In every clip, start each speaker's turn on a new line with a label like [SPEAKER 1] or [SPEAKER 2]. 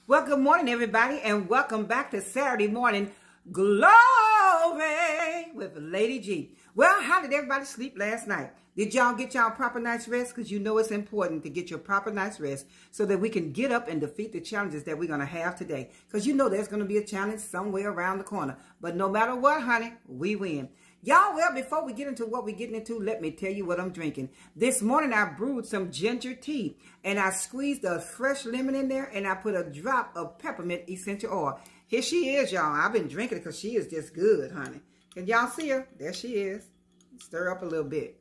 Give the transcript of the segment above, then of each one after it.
[SPEAKER 1] Well, good morning, everybody, and welcome back to Saturday Morning Glory with Lady G. Well, how did everybody sleep last night? Did y'all get y'all proper night's rest? Because you know it's important to get your proper night's rest so that we can get up and defeat the challenges that we're going to have today. Because you know there's going to be a challenge somewhere around the corner. But no matter what, honey, we win. Y'all, well, before we get into what we're getting into, let me tell you what I'm drinking. This morning, I brewed some ginger tea, and I squeezed a fresh lemon in there, and I put a drop of peppermint essential oil. Here she is, y'all. I've been drinking it because she is just good, honey. Can y'all see her? There she is. Stir up a little bit.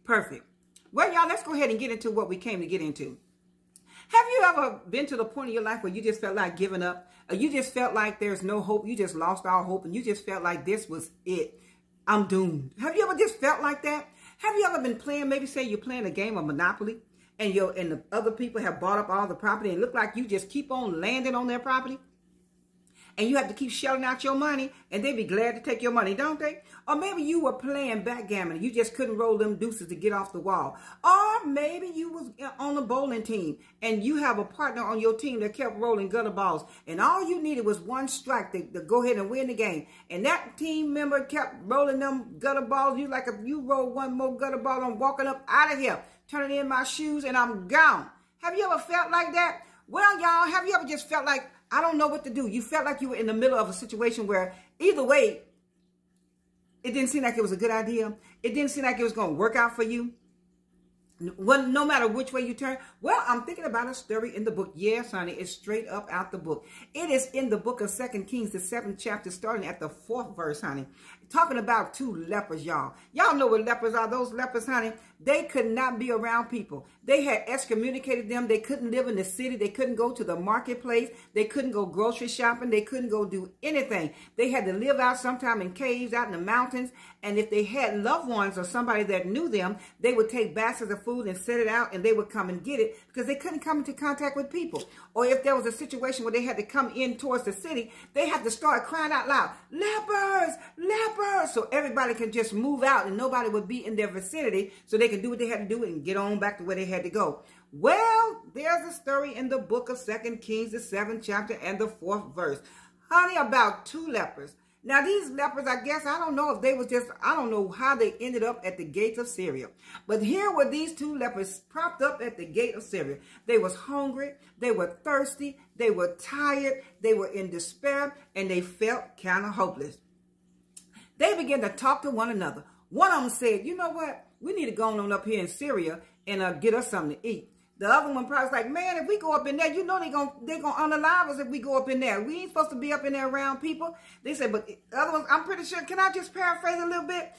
[SPEAKER 1] Perfect. Well, y'all, let's go ahead and get into what we came to get into. Have you ever been to the point in your life where you just felt like giving up? Or you just felt like there's no hope? You just lost all hope and you just felt like this was it. I'm doomed. Have you ever just felt like that? Have you ever been playing, maybe say you're playing a game of Monopoly and the other people have bought up all the property and it look like you just keep on landing on their property? And you have to keep shelling out your money, and they be glad to take your money, don't they? Or maybe you were playing backgammon. You just couldn't roll them deuces to get off the wall. Or maybe you was on a bowling team, and you have a partner on your team that kept rolling gutter balls, and all you needed was one strike to go ahead and win the game. And that team member kept rolling them gutter balls. You like, if you roll one more gutter ball, I'm walking up out of here, turning in my shoes, and I'm gone. Have you ever felt like that? Well, y'all, have you ever just felt like, I don't know what to do? You felt like you were in the middle of a situation where either way, it didn't seem like it was a good idea. It didn't seem like it was going to work out for you. Well, no matter which way you turn. Well, I'm thinking about a story in the book. Yes, honey, it's straight up out the book. It is in the book of 2 Kings, the 7th chapter, starting at the 4th verse, honey. Talking about two lepers, y'all. Y'all know what lepers are. Those lepers, honey, they could not be around people. They had excommunicated them. They couldn't live in the city. They couldn't go to the marketplace. They couldn't go grocery shopping. They couldn't go do anything. They had to live out sometime in caves out in the mountains. And if they had loved ones or somebody that knew them, they would take baskets of food and set it out, and they would come and get it because they couldn't come into contact with people. Or if there was a situation where they had to come in towards the city, they had to start crying out loud, lepers, lepers, so everybody could just move out and nobody would be in their vicinity so they could do what they had to do and get on back to where they had to go. Well, there's a story in the book of 2 Kings, the 7th chapter and the 4th verse, honey, about two lepers. Now, these lepers, I guess, I don't know if they was just, I don't know how they ended up at the gates of Syria. But here were these two lepers propped up at the gate of Syria. They was hungry, they were thirsty, they were tired, they were in despair, and they felt kind of hopeless. They began to talk to one another. One of them said, you know what? We need to go on up here in Syria and get us something to eat. The other one probably was like, man, if we go up in there, you know they're gonna unalive us if we go up in there. We ain't supposed to be up in there around people. They said, but the other ones, I'm pretty sure, can I just paraphrase a little bit?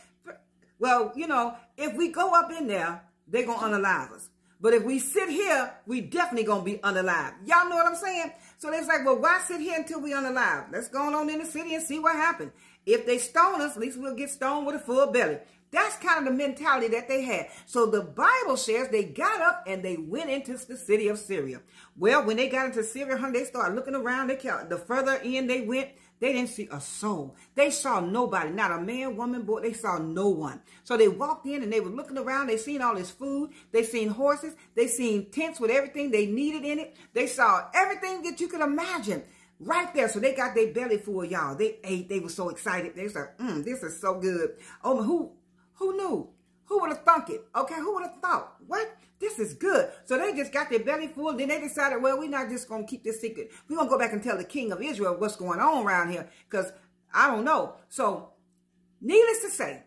[SPEAKER 1] Well, you know, if we go up in there, they're gonna unalive us. But if we sit here, we definitely gonna be unalive. Y'all know what I'm saying? So they're like, well, why sit here until we unalive? Let's go on in the city and see what happens. If they stone us, at least we'll get stoned with a full belly. That's kind of the mentality that they had. So the Bible says they got up and they went into the city of Syria. Well, when they got into Syria, honey, they started looking around. The further in they went, they didn't see a soul. They saw nobody, not a man, woman, boy. They saw no one. So they walked in and they were looking around. They seen all this food. They seen horses. They seen tents with everything they needed in it. They saw everything that you could imagine right there. So they got their belly full, y'all. They ate. They were so excited. They said, this is so good. Oh, who knew? Who would have thunk it? Okay, who would have thought? What? This is good. So they just got their belly full. Then they decided, well, we're not just going to keep this secret. We're going to go back and tell the king of Israel what's going on around here because I don't know. So needless to say,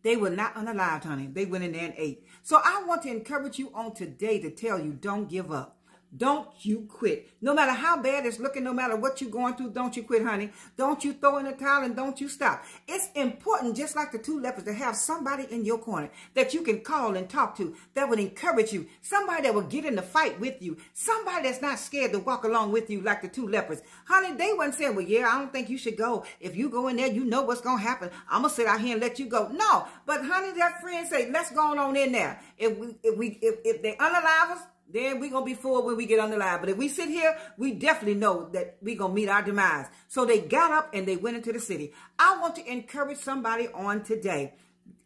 [SPEAKER 1] they were not unalived, honey. They went in there and ate. So I want to encourage you on today to tell you, don't give up. Don't you quit. No matter how bad it's looking, no matter what you're going through, don't you quit, honey. Don't you throw in the towel and don't you stop. It's important, just like the two lepers, to have somebody in your corner that you can call and talk to that would encourage you. Somebody that will get in the fight with you. Somebody that's not scared to walk along with you like the two lepers. Honey, they wasn't saying, well, yeah, I don't think you should go. If you go in there, you know what's going to happen. I'm going to sit out here and let you go. No, but honey, that friend say, let's go on in there. If they unalive us, then we're going to be full when we get on the line. But if we sit here, we definitely know that we're going to meet our demise. So they got up and they went into the city. I want to encourage somebody on today.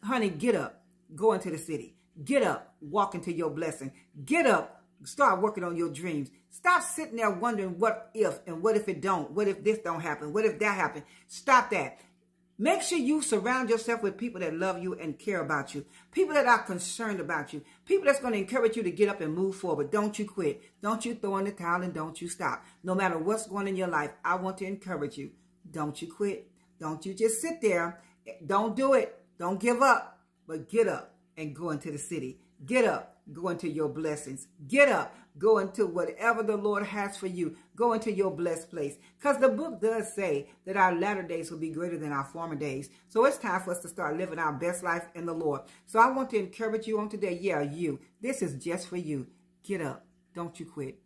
[SPEAKER 1] Honey, get up. Go into the city. Get up, walk into your blessing. Get up. Start working on your dreams. Stop sitting there wondering what if and what if it don't. What if this don't happen? What if that happen? Stop that. Make sure you surround yourself with people that love you and care about you. People that are concerned about you. People that's going to encourage you to get up and move forward. Don't you quit. Don't you throw in the towel and don't you stop. No matter what's going on in your life, I want to encourage you. Don't you quit. Don't you just sit there. Don't do it. Don't give up. But get up and go into the city. Get up. Go into your blessings. Get up. Go into whatever the Lord has for you. Go into your blessed place. Because the book does say that our latter days will be greater than our former days. So it's time for us to start living our best life in the Lord. So I want to encourage you on today. Yeah, you. This is just for you. Get up. Don't you quit.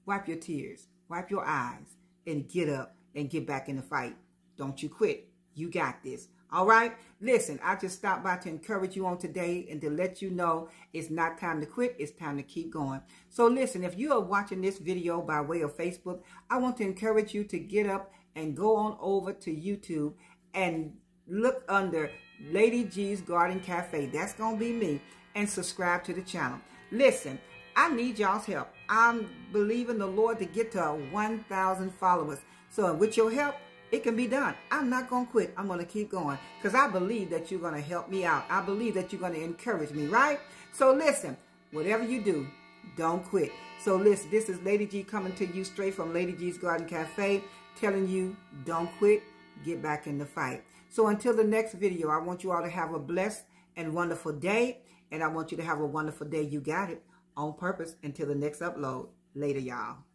[SPEAKER 1] Wipe your tears. Wipe your eyes. And get up and get back in the fight. Don't you quit. You got this. All right? Listen, I just stopped by to encourage you on today and to let you know it's not time to quit. It's time to keep going. So listen, if you are watching this video by way of Facebook, I want to encourage you to get up and go on over to YouTube and look under Lady G's Garden Cafe. That's going to be me. And subscribe to the channel. Listen, I need y'all's help. I'm believing the Lord to get to 1,000 followers. So with your help, it can be done. I'm not going to quit. I'm going to keep going because I believe that you're going to help me out. I believe that you're going to encourage me, right? So listen, whatever you do, don't quit. So listen, this is Lady G coming to you straight from Lady G's Garden Cafe, telling you don't quit, get back in the fight. So until the next video, I want you all to have a blessed and wonderful day. And I want you to have a wonderful day. You got it on purpose until the next upload. Later, y'all.